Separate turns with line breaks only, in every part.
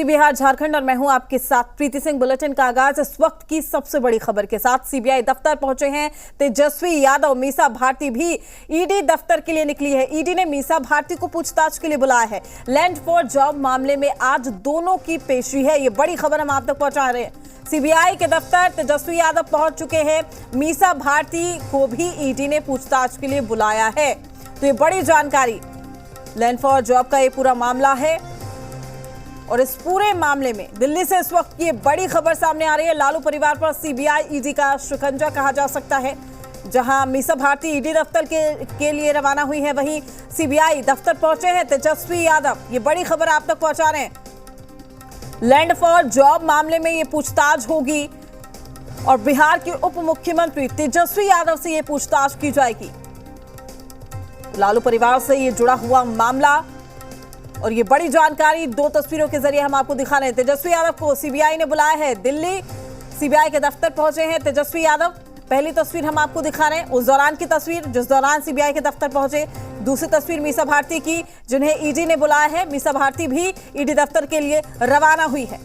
UP Bihar Jharkhand और मैं हूं आपके साथ प्रीति सिंह। बुलेटिन का आगाज इस वक्त की सबसे बड़ी खबर के साथ। सीबीआई दफ्तर पहुंचे हैं तेजस्वी यादव। मीसा भारती भी ईडी दफ्तर के लिए निकली है। ईडी ने मीसा भारती को पूछताछ के लिए बुलाया है। लैंड फॉर जॉब मामले में आज दोनों की पेशी है। ये बड़ी खबर हम आप तक पहुंचा रहे हैं। सीबीआई के दफ्तर तेजस्वी यादव पहुंच चुके हैं। मीसा भारती को भी ईडी ने पूछताछ के लिए बुलाया है। तो ये बड़ी जानकारी, लैंड फॉर जॉब का ये पूरा मामला है और इस पूरे मामले में दिल्ली से इस वक्त ये बड़ी खबर सामने आ रही है। लालू परिवार पर सीबीआई ईडी का शिकंजा कहा जा सकता है। जहां मीसा भारती ईडी दफ्तर के लिए रवाना हुई है, वहीं सीबीआई दफ्तर पहुंचे हैं तेजस्वी यादव। ये बड़ी खबर आप तक पहुंचा रहे हैं। लैंड फॉर जॉब मामले में ये पूछताछ होगी और बिहार के उप मुख्यमंत्री तेजस्वी यादव से ये पूछताछ की जाएगी। लालू परिवार से ये जुड़ा हुआ मामला और ये बड़ी जानकारी दो तस्वीरों के जरिए हम आपको दिखा रहे हैं। तेजस्वी यादव को सीबीआई ने बुलाया है दिल्ली। सीबीआई के दफ्तर पहुंचे हैं तेजस्वी यादव। पहली तस्वीर हम आपको दिखा रहे हैं उस दौरान की तस्वीर जिस दौरान सीबीआई के दफ्तर पहुंचे। दूसरी तस्वीर मीसा भारती की, जिन्हें ईडी ने बुलाया है। मीसा भारती भी ईडी दफ्तर के लिए रवाना हुई है।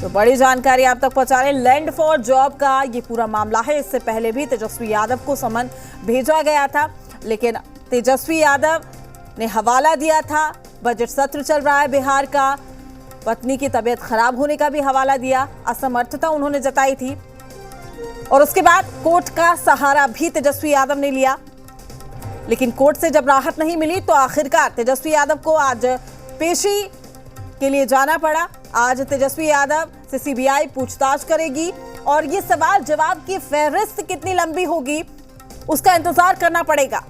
तो बड़ी जानकारी आप तक पहुंचा रहे हैं। लैंड फॉर जॉब का ये पूरा मामला है। इससे पहले भी तेजस्वी यादव को समन भेजा गया था, लेकिन तेजस्वी यादव ने हवाला दिया था। बजट सत्र चल रहा है बिहार का, पत्नी की तबीयत खराब होने का भी हवाला दिया। असमर्थता उन्होंने जताई थी और उसके बाद कोर्ट का सहारा भी तेजस्वी यादव ने लिया, लेकिन कोर्ट से जब राहत नहीं मिली तो आखिरकार तेजस्वी यादव को आज पेशी के लिए जाना पड़ा। आज तेजस्वी यादव से सीबीआई पूछताछ करेगी और ये सवाल जवाब की फहरिस्त कितनी लंबी होगी उसका इंतजार करना पड़ेगा।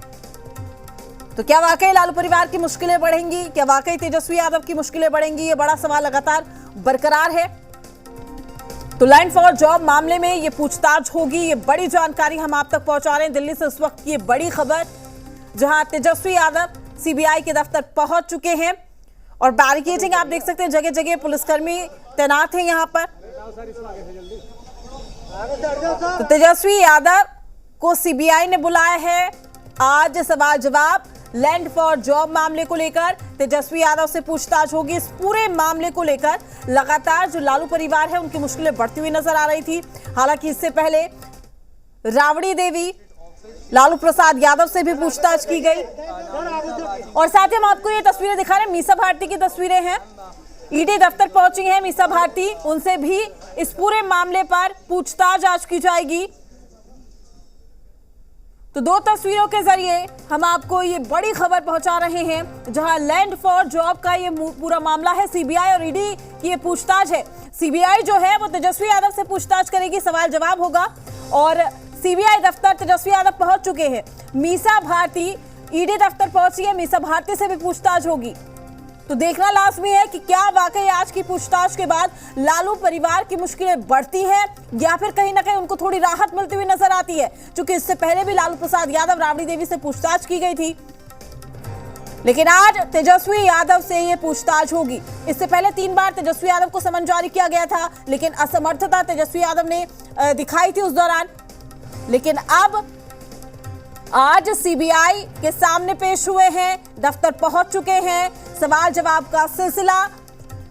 तो क्या वाकई लालू परिवार की मुश्किलें बढ़ेंगी? क्या वाकई तेजस्वी यादव की मुश्किलें बढ़ेंगी? ये बड़ा सवाल लगातार बरकरार है। तो लैंड फॉर जॉब मामले में ये पूछताछ होगी। ये बड़ी जानकारी हम आप तक पहुंचा रहे हैं दिल्ली से इस वक्त की ये बड़ी खबर, जहां तेजस्वी यादव सीबीआई के दफ्तर पहुंच चुके हैं और बैरिकेडिंग आप देख सकते हैं, जगह जगह पुलिसकर्मी तैनात हैं यहां पर। तो तेजस्वी यादव को सीबीआई ने बुलाया है। आज सवाल जवाब लैंड फॉर जॉब मामले को लेकर तेजस्वी यादव से पूछताछ होगी। इस पूरे मामले को लेकर लगातार जो लालू परिवार है उनकी मुश्किलें बढ़ती हुई नजर आ रही थी। हालांकि इससे पहले राबड़ी देवी, लालू प्रसाद यादव से भी पूछताछ की गई और साथ ही हम आपको ये तस्वीरें दिखा रहे हैं। मीसा भारती की तस्वीरें हैं। ईडी दफ्तर पहुंची हैं मीसा भारती, उनसे भी इस पूरे मामले पर पूछताछ आज की जाएगी। तो दो तस्वीरों के जरिए हम आपको ये बड़ी खबर पहुंचा रहे हैं, जहां लैंड फॉर जॉब का ये पूरा मामला है। सीबीआई और ईडी की ये पूछताछ है। सीबीआई जो है वो तेजस्वी यादव से पूछताछ करेगी, सवाल जवाब होगा और सीबीआई दफ्तर तेजस्वी यादव पहुंच चुके हैं। मीसा भारती ईडी दफ्तर पहुंची है, मीसा भारती से भी पूछताछ होगी। तो देखना लाजमी है कि क्या वाकई आज की पूछताछ के बाद लालू परिवार की मुश्किलें बढ़ती हैं या फिर कहीं ना कहीं उनको थोड़ी राहत मिलती हुई नजर आती है, क्योंकि इससे पहले भी लालू प्रसाद यादव, राबड़ी देवी से पूछताछ की गई थी, लेकिन आज तेजस्वी यादव से ये पूछताछ होगी। इससे पहले 3 बार तेजस्वी यादव को समन जारी किया गया था, लेकिन असमर्थता तेजस्वी यादव ने दिखाई थी उस दौरान। लेकिन अब आज सीबीआई के सामने पेश हुए हैं, दफ्तर पहुंच चुके हैं। सवाल जवाब का सिलसिला,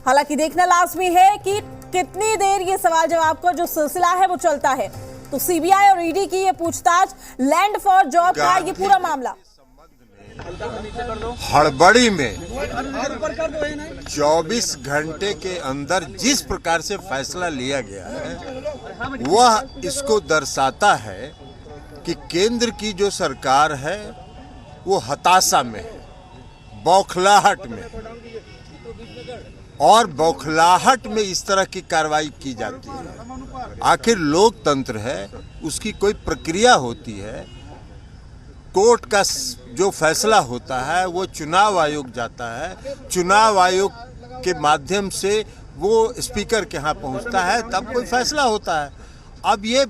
हालांकि देखना लाजमी है कि कितनी देर ये सवाल जवाब का जो सिलसिला है वो चलता है। तो सीबीआई और ईडी की ये पूछताछ, लैंड फॉर जॉब का ये पूरा मामला
हड़बड़ी में 24 घंटे के अंदर जिस प्रकार से फैसला लिया गया है वह इसको दर्शाता है कि केंद्र की जो सरकार है वो हताशा में है, बौखलाहट में, और बौखलाहट में इस तरह की कार्रवाई की जाती है। आखिर लोकतंत्र है, उसकी कोई प्रक्रिया होती है। कोर्ट का जो फैसला होता है वो चुनाव आयोग जाता है, चुनाव आयोग के माध्यम से वो स्पीकर के यहाँ पहुँचता है, तब कोई फैसला होता है। अब ये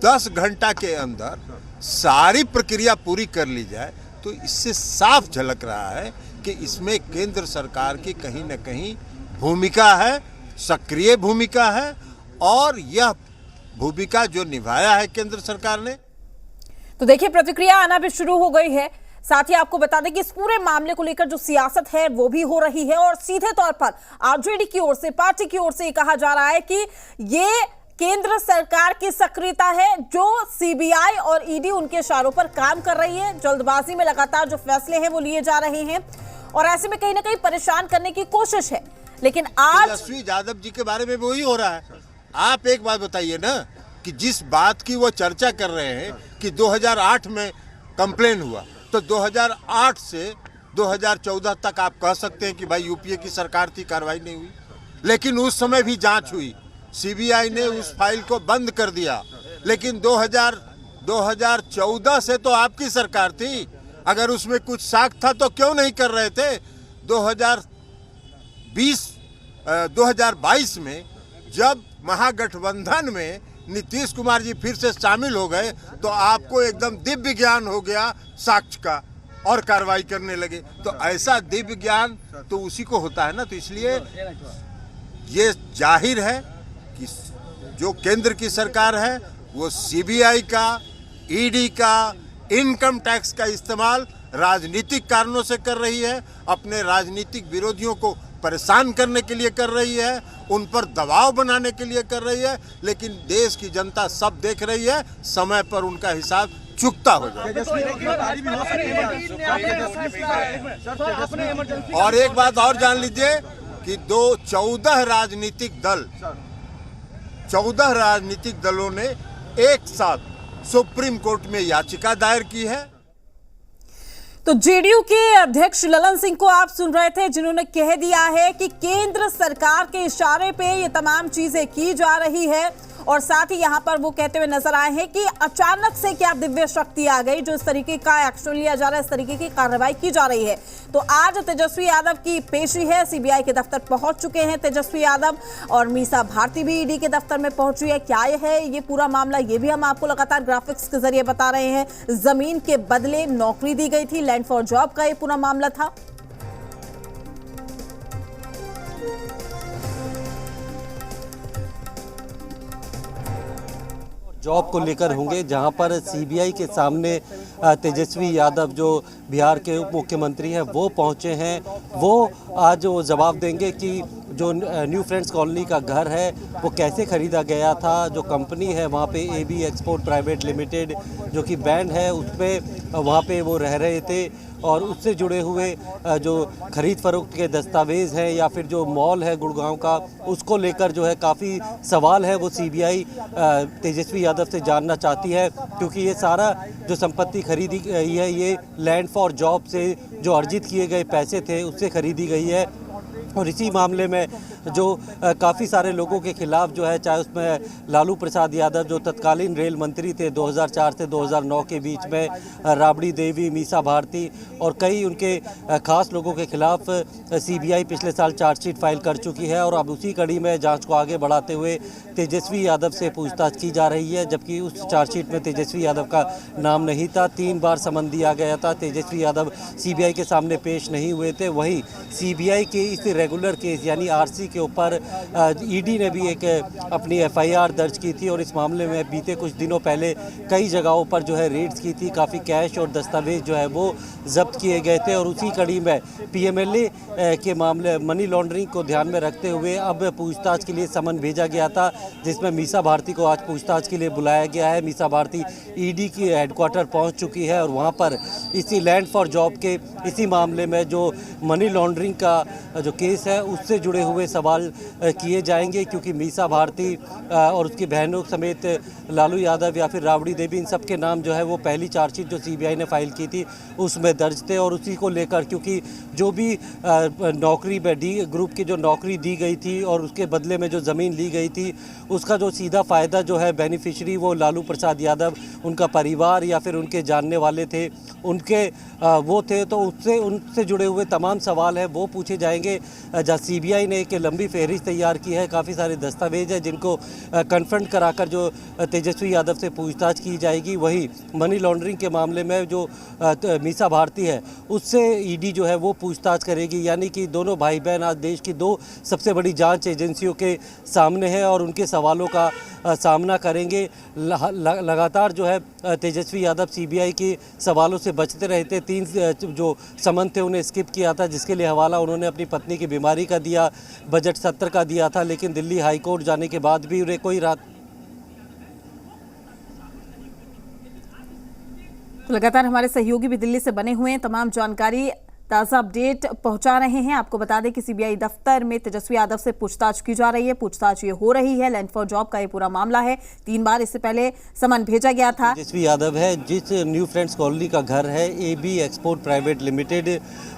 10 घंटा के अंदर सारी प्रक्रिया पूरी कर ली जाए तो इससे साफ झलक रहा है कि इसमें केंद्र सरकार की कहीं न कहीं भूमिका है, सक्रिय भूमिका है, और यह भूमिका जो निभाया है केंद्र सरकार ने।
तो देखिए प्रतिक्रिया आना भी शुरू हो गई है। साथ ही आपको बता दें कि इस पूरे मामले को लेकर जो सियासत है वो भी हो रही है और सीधे तौर पर आरजेडी की ओर से, पार्टी की ओर से कहा जा रहा है कि ये केंद्र सरकार की सक्रियता है, जो सीबीआई और ईडी उनके इशारों पर काम कर रही है। जल्दबाजी में लगातार जो फैसले हैं वो लिए जा रहे हैं और ऐसे में कहीं ना कहीं परेशान करने की कोशिश है। लेकिन आज
तेजस्वी यादव जी के बारे में वही हो रहा है। आप एक बात बताइए ना कि जिस बात की वो चर्चा कर रहे हैं कि 2008 में कंप्लेन हुआ, तो 2008 से 2014 तक आप कह सकते हैं कि भाई यूपीए की सरकार थी, कार्रवाई नहीं हुई। लेकिन उस समय भी जांच हुई, सीबीआई ने उस फाइल को बंद कर दिया। लेकिन 2014 से तो आपकी सरकार थी, अगर उसमें कुछ साख था तो क्यों नहीं कर रहे थे? 2022 में जब महागठबंधन में नीतीश कुमार जी फिर से शामिल हो गए तो आपको एकदम दिव्य ज्ञान हो गया साक्ष्य का और कार्रवाई करने लगे। तो ऐसा दिव्य ज्ञान तो उसी को होता है ना। तो इसलिए ये जाहिर है कि जो केंद्र की सरकार है वो सीबीआई का, ईडी का, इनकम टैक्स का इस्तेमाल राजनीतिक कारणों से कर रही है, अपने राजनीतिक विरोधियों को परेशान करने के लिए कर रही है, उन पर दबाव बनाने के लिए कर रही है। लेकिन देश की जनता सब देख रही है, समय पर उनका हिसाब चुकता हो जाए। और एक बात और जान लीजिए कि 14 राजनीतिक दलों ने एक साथ सुप्रीम कोर्ट में याचिका दायर की है।
तो जेडीयू के अध्यक्ष ललन सिंह को आप सुन रहे थे, जिन्होंने कह दिया है कि केंद्र सरकार के इशारे पे ये तमाम चीजें की जा रही है। और साथ ही यहां पर वो कहते हुए नजर आए हैं कि अचानक से क्या दिव्य शक्ति आ गई जो इस तरीके का एक्शन लिया जा रहा है, इस तरीके की कार्रवाई की जा रही है। तो आज तेजस्वी यादव की पेशी है, सीबीआई के दफ्तर पहुंच चुके हैं तेजस्वी यादव और मीसा भारती भी ईडी के दफ्तर में पहुंची है। क्या है ये पूरा मामला, ये भी हम आपको लगातार ग्राफिक्स के जरिए बता रहे हैं। जमीन के बदले नौकरी दी गई थी, लैंड फॉर जॉब का ये पूरा मामला था।
जॉब को लेकर होंगे, जहां पर सीबीआई के सामने तेजस्वी यादव जो बिहार के उप मुख्यमंत्री हैं वो पहुंचे हैं। वो आज वो जवाब देंगे कि जो न्यू फ्रेंड्स कॉलोनी का घर है वो कैसे ख़रीदा गया था, जो कंपनी है वहाँ पे AB एक्सपोर्ट प्राइवेट लिमिटेड जो कि बैंड है उस पर वहाँ पे वो रह रहे थे और उससे जुड़े हुए जो खरीद फरोख्त के दस्तावेज़ हैं या फिर जो मॉल है गुड़गांव का, उसको लेकर जो है काफ़ी सवाल है वो सीबीआई तेजस्वी यादव से जानना चाहती है। क्योंकि ये सारा जो संपत्ति खरीदी गई है ये लैंड फॉर जॉब से जो अर्जित किए गए पैसे थे उससे खरीदी गई है। और इसी मामले में जो काफ़ी सारे लोगों के खिलाफ जो है, चाहे उसमें लालू प्रसाद यादव जो तत्कालीन रेल मंत्री थे 2004 से 2009 के बीच में, राबड़ी देवी, मीसा भारती और कई उनके खास लोगों के खिलाफ सीबीआई पिछले साल चार्जशीट फाइल कर चुकी है। और अब उसी कड़ी में जांच को आगे बढ़ाते हुए तेजस्वी यादव से पूछताछ की जा रही है, जबकि उस चार्जशीट में तेजस्वी यादव का नाम नहीं था। 3 बार समन दिया गया था, तेजस्वी यादव सीबीआई के सामने पेश नहीं हुए थे। वहीं सीबीआई के इस रेगुलर केस यानी आरसी के ऊपर ईडी ने भी एक अपनी एफआईआर दर्ज की थी और इस मामले में बीते कुछ दिनों पहले कई जगहों पर जो है रेड्स की थी, काफ़ी कैश और दस्तावेज जो है वो जब्त किए गए थे। और उसी कड़ी में पीएमएलए के मामले मनी लॉन्ड्रिंग को ध्यान में रखते हुए अब पूछताछ के लिए समन भेजा गया था, जिसमें मीसा भारती को आज पूछताछ के लिए बुलाया गया है। मीसा भारती ईडी की हेडक्वार्टर पहुँच चुकी है और वहाँ पर इसी लैंड फॉर जॉब के इसी मामले में जो मनी लॉन्ड्रिंग का जो केस है उससे जुड़े हुए सवाल किए जाएंगे। क्योंकि मीसा भारती और उसकी बहनों समेत लालू यादव या फिर राबड़ी देवी, इन सब के नाम जो है वो पहली चार्जशीट जो सीबीआई ने फाइल की थी उसमें दर्ज थे। और उसी को लेकर क्योंकि जो भी नौकरी में डी ग्रुप की जो नौकरी दी गई थी और उसके बदले में जो ज़मीन ली गई थी उसका जो सीधा फ़ायदा जो है बेनिफिशरी वो लालू प्रसाद यादव, उनका परिवार या फिर उनके जानने वाले थे, उनके वो थे। तो उनसे जुड़े हुए तमाम सवाल हैं वो पूछे जाएंगे। जहाँ सीबीआई ने एक लंबी फहरिस्त तैयार की है, काफ़ी सारे दस्तावेज हैं जिनको कन्फ्रंट कराकर जो तेजस्वी यादव से पूछताछ की जाएगी। वही मनी लॉन्ड्रिंग के मामले में जो मीसा भारती है उससे ईडी जो है वो पूछताछ करेगी। यानी कि दोनों भाई बहन आज देश की 2 सबसे बड़ी जांच एजेंसियों के सामने हैं और उनके सवालों का सामना करेंगे। लगातार जो है तेजस्वी यादव सीबीआई के सवालों से बचते रहते। 3 जो समन थे उन्हें स्किप किया था, जिसके लिए हवाला उन्होंने अपनी पत्नी की बीमारी का दिया, बजट सत्र का दिया था, लेकिन दिल्ली हाई कोर्ट जाने के बाद भी उन्हें कोई राहत।
लगातार हमारे सहयोगी भी दिल्ली से बने हुए हैं, तमाम जानकारी ताज़ा अपडेट पहुंचा रहे हैं। आपको बता दें कि सीबीआई दफ्तर में तेजस्वी यादव से पूछताछ की जा रही है। पूछताछ ये हो रही है, लैंड फॉर जॉब का ये पूरा मामला है। 3 बार इससे पहले समन भेजा गया था।
तेजस्वी यादव है, जिस न्यू फ्रेंड्स कॉलोनी का घर है AB एक्सपोर्ट प्राइवेट लिमिटेड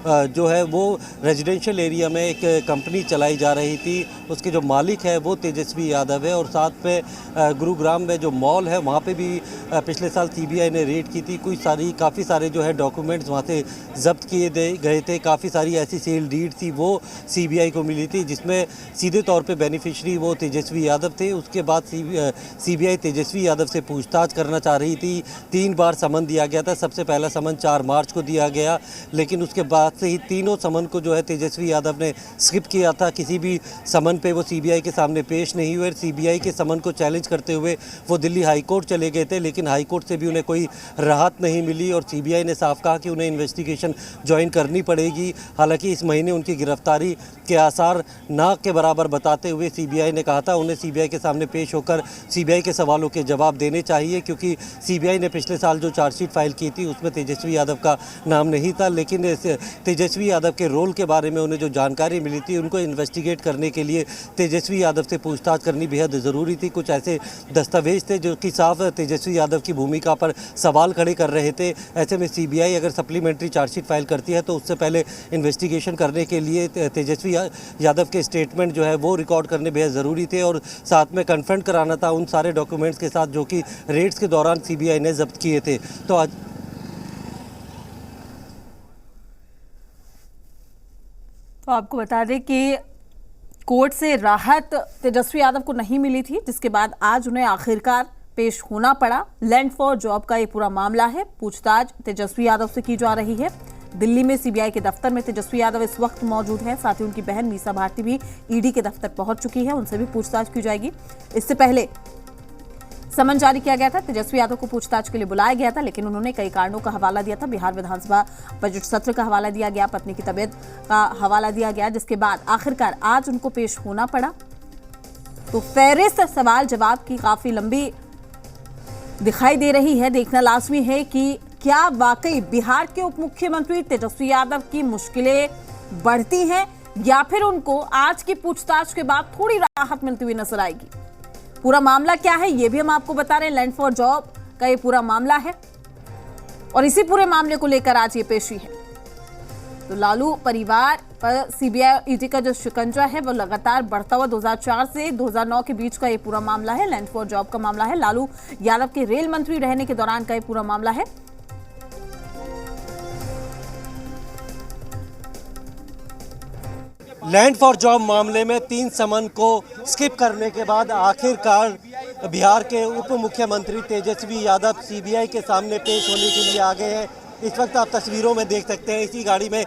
जो है वो रेजिडेंशियल एरिया में एक कंपनी चलाई जा रही थी। उसके जो मालिक है वो तेजस्वी यादव है, और साथ में गुरुग्राम में जो मॉल है वहाँ पे भी पिछले साल सीबीआई ने रेड की थी। काफ़ी सारे जो है डॉक्यूमेंट्स वहाँ से जब्त किए गए थे। काफ़ी सारी ऐसी सेल डीड थी वो सीबीआई को मिली थी, जिसमें सीधे तौर पे बेनिफिशियरी वो तेजस्वी यादव थे। उसके बाद सीबीआई तेजस्वी यादव से पूछताछ करना चाह रही थी। 3 बार समन दिया गया था। सबसे पहला समन 4 मार्च को दिया गया, लेकिन उसके बाद से ही तीनों समन को जो है तेजस्वी यादव ने स्किप किया था। किसी भी समन पे वो सीबीआई के सामने पेश नहीं हुए। सीबीआई के समन को चैलेंज करते हुए वो दिल्ली हाई कोर्ट चले गए थे, लेकिन हाई कोर्ट से भी उन्हें कोई राहत नहीं मिली, और सीबीआई ने साफ कहा कि उन्हें इन्वेस्टिगेशन ज्वाइन करनी पड़ेगी। हालांकि इस महीने उनकी गिरफ्तारी के आसार ना के बराबर बताते हुए सीबीआई ने कहा था उन्हें सीबीआई के सामने पेश होकर सीबीआई के सवालों के जवाब देने चाहिए, क्योंकि सीबीआई ने पिछले साल जो चार्जशीट फाइल की थी उसमें तेजस्वी यादव का नाम नहीं था, लेकिन तेजस्वी यादव के रोल के बारे में उन्हें जो जानकारी मिली थी उनको इन्वेस्टिगेट करने के लिए तेजस्वी यादव से पूछताछ करनी बेहद ज़रूरी थी। कुछ ऐसे दस्तावेज थे जो कि साफ तेजस्वी यादव की भूमिका पर सवाल खड़े कर रहे थे। ऐसे में सीबीआई अगर सप्लीमेंट्री चार्जशीट फाइल करती है तो उससे पहले इन्वेस्टिगेशन करने के लिए तेजस्वी यादव के स्टेटमेंट जो है वो रिकॉर्ड करने बेहद ज़रूरी थे, और साथ में कन्फ्रंट कराना था उन सारे डॉक्यूमेंट्स के साथ जो कि रेड्स के दौरान सीबीआई ने जब्त किए थे। तो आज
तो आपको बता दें कि कोर्ट से राहत तेजस्वी यादव को नहीं मिली थी, जिसके बाद आज उन्हें आखिरकार पेश होना पड़ा। लैंड फॉर जॉब का ये पूरा मामला है। पूछताछ तेजस्वी यादव से की जा रही है। दिल्ली में सीबीआई के दफ्तर में तेजस्वी यादव इस वक्त मौजूद हैं। साथ ही उनकी बहन मीसा भारती भी ईडी के दफ्तर पहुंच चुकी है, उनसे भी पूछताछ की जाएगी। इससे पहले समन जारी किया गया था, तेजस्वी यादव को पूछताछ के लिए बुलाया गया था, लेकिन उन्होंने कई कारणों का हवाला दिया था। बिहार विधानसभा बजट सत्र का हवाला दिया गया, पत्नी की तबीयत का हवाला दिया गया, जिसके बाद आखिरकार आज उनको पेश होना पड़ा। तो फहरिस्त सवाल जवाब की काफी लंबी दिखाई दे रही है। देखना लाजमी है कि क्या वाकई बिहार के उप मुख्यमंत्री तेजस्वी यादव की मुश्किलें बढ़ती हैं, या फिर उनको आज की पूछताछ के बाद थोड़ी राहत मिलती हुई नजर आएगी। पूरा मामला क्या है ये भी हम आपको बता रहे हैं। लैंड फॉर जॉब का ये पूरा मामला है, और इसी पूरे मामले को लेकर आज ये पेशी है। तो लालू परिवार पर सीबीआई ईडी का जो शिकंजा है वो लगातार बढ़ता हुआ 2004 से 2009 के बीच का ये पूरा मामला है। लैंड फॉर जॉब का मामला है। लालू यादव के रेल मंत्री रहने के दौरान का ये पूरा मामला है।
लैंड फॉर जॉब मामले में 3 समन को स्किप करने के बाद आखिरकार बिहार के उप मुख्यमंत्री तेजस्वी यादव सीबीआई के सामने पेश होने के लिए आ गए हैं। इस वक्त आप तस्वीरों में देख सकते हैं, इसी गाड़ी में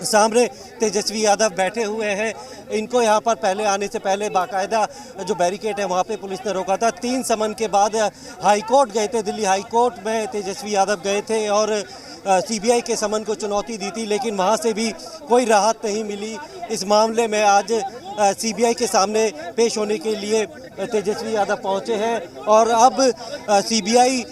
सामने तेजस्वी यादव बैठे हुए हैं। इनको यहाँ पर पहले आने से पहले बाकायदा जो बैरिकेड है वहाँ पे पुलिस ने रोका था। 3 समन के बाद हाई कोर्ट गए थे, दिल्ली हाई कोर्ट में तेजस्वी यादव गए थे और सीबीआई के समन को चुनौती दी थी, लेकिन वहाँ से भी कोई राहत नहीं मिली। इस मामले में आज सीबीआई के सामने पेश होने के लिए तेजस्वी यादव पहुंचे हैं, और अब CBI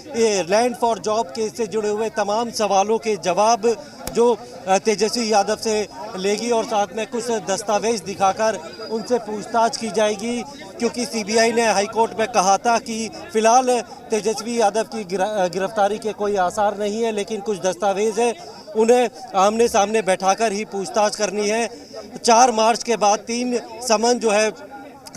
land for job case से जुड़े हुए तमाम सवालों के जवाब जो तेजस्वी यादव से लेगी, और साथ में कुछ दस्तावेज दिखाकर उनसे पूछताछ की जाएगी, क्योंकि सीबीआई ने हाईकोर्ट में कहा था कि फिलहाल तेजस्वी यादव की गिरफ्तारी के कोई आसार नहीं है, लेकिन कुछ दस्तावेज हैं उन्हें आमने सामने बैठाकर ही पूछताछ करनी है। 4 मार्च के बाद 3 समन जो है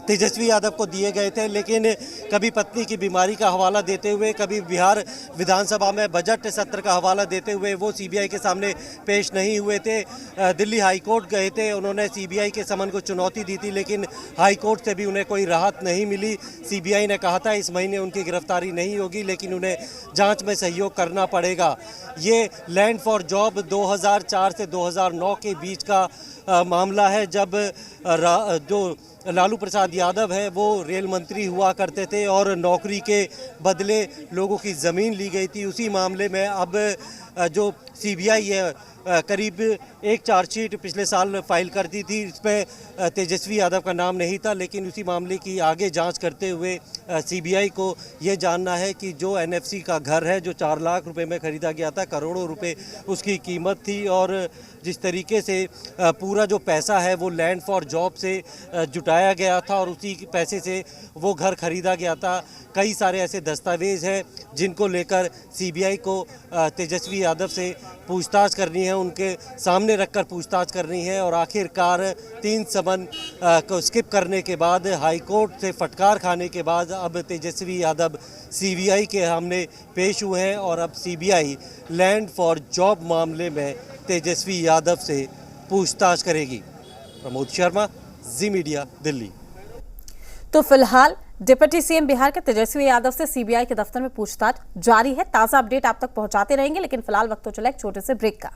तेजस्वी यादव को दिए गए थे, लेकिन कभी पत्नी की बीमारी का हवाला देते हुए, कभी बिहार विधानसभा में बजट सत्र का हवाला देते हुए वो सीबीआई के सामने पेश नहीं हुए थे। दिल्ली हाई कोर्ट गए थे, उन्होंने सीबीआई के समन को चुनौती दी थी, लेकिन हाई कोर्ट से भी उन्हें कोई राहत नहीं मिली। सीबीआई ने कहा था इस महीने उनकी गिरफ्तारी नहीं होगी, लेकिन उन्हें जाँच में सहयोग करना पड़ेगा। ये लैंड फॉर जॉब 2004 से 2009 के बीच का मामला है, जब जो लालू प्रसाद यादव है वो रेल मंत्री हुआ करते थे और नौकरी के बदले लोगों की ज़मीन ली गई थी। उसी मामले में अब जो सीबीआई है करीब एक चार्जशीट पिछले साल फाइल कर दी थी। इसमें तेजस्वी यादव का नाम नहीं था, लेकिन उसी मामले की आगे जांच करते हुए सीबीआई को ये जानना है कि जो एनएफसी का घर है जो 4 लाख रुपए में ख़रीदा गया था, करोड़ों रुपए उसकी कीमत थी, और जिस तरीके से पूरा जो पैसा है वो लैंड फॉर जॉब से जुटाया गया था और उसी पैसे से वो घर खरीदा गया था। कई सारे ऐसे दस्तावेज़ हैं जिनको लेकर सीबीआई को तेजस्वी यादव से पूछताछ करनी है, उनके सामने रखकर पूछताछ करनी है। और आखिरकार 3 समन को स्किप करने के बाद, हाई कोर्ट से फटकार खाने के बाद अब तेजस्वी यादव सीबीआई के सामने पेश हुए हैं और अब सीबीआई लैंड फॉर जॉब मामले में तेजस्वी यादव से पूछताछ करेगी। प्रमोद शर्मा, जी मीडिया, दिल्ली।
तो फिलहाल डिप्टी सीएम बिहार के तेजस्वी यादव से सीबीआई के दफ्तर में पूछताछ जारी है। ताजा अपडेट आप तक पहुंचाते रहेंगे, लेकिन फिलहाल वक्त तो चला एक छोटे से ब्रेक का।